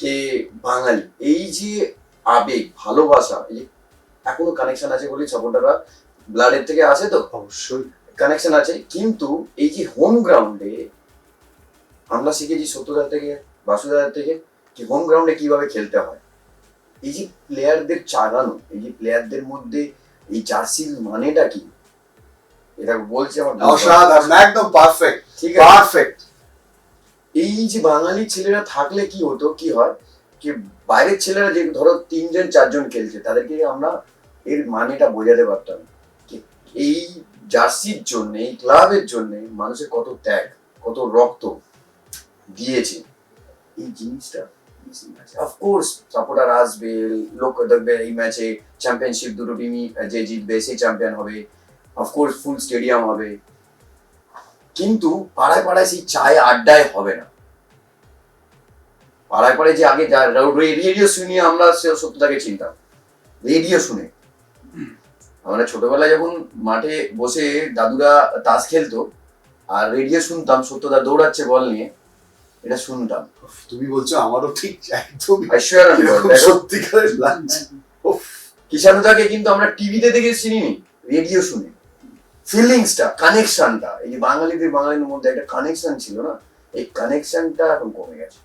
কে বাঙালি, এই যে আবেগ ভালোবাসা, এই এখনো কানেকশন আছে বলে সাপোর্টাররা ব্লাডের থেকে আসে, তো অবশ্যই কানেকশন আছে। কিন্তু এই যে হোম গ্রাউন্ডে আমরা শিখেছি সত্যদার থেকে, বাসুদার থেকে, কি হোম গ্রাউন্ডে কিভাবে খেলতে হয়। এই যে প্লেয়ারদের চাগানো, এই যে প্লেয়ারদের মধ্যে এই জার্সির মানেটা কি, এটা বলছে আমার অসাধারণ, একদম পারফেক্ট, ঠিক আছে। পারফেক্ট। এই যে বাঙালি ছেলেরা থাকলে কি হতো, কি হয় কি বাইরের ছেলেরা যে ধরো 3-4 জন খেলছে, তাদেরকে আমরা এর মানেটা বোঝাতে পারতাম কি এই জার্সির জন্য, এই ক্লাবের জন্য মানুষের কত ত্যাগ, কত রক্ত দিয়েছে। এই জিনিসটা অফকোর্স সাপোর্টার আসবে, লোক দেখবে এই ম্যাচে চ্যাম্পিয়নশিপ দুটো টিমই যে জিতবে সেই চ্যাম্পিয়ন হবে, অফকোর্স ফুল স্টেডিয়াম হবে, কিন্তু পাড়ায় পাড়ায় সেই চায়ে আড্ডায় হবে না। পাড়ায় পাড়ায় যে আগে রেডিও শুনিয়ে আমরা সত্যতাকে চিনতাম, রেডিও শুনে আমরা ছোটবেলায় যখন মাঠে বসে দাদুরা তাস খেলতো আর রেডিও শুনতাম, সত্যতা দৌড়াচ্ছে বল নিয়ে, এটা শুনতাম। তুমি বলছো আমারও ঠিক একদম সত্যিকারের লাগছে। কিষানুদাকে কিন্তু আমরা টিভিতে দেখে চিনিনি, রেডিও শুনে ফিলিংসটা, কানেকশনটা, এই যে বাঙালিদের বাঙালির মধ্যে একটা কানেকশন ছিল না, এই কানেকশনটা এখন কমে গেছে।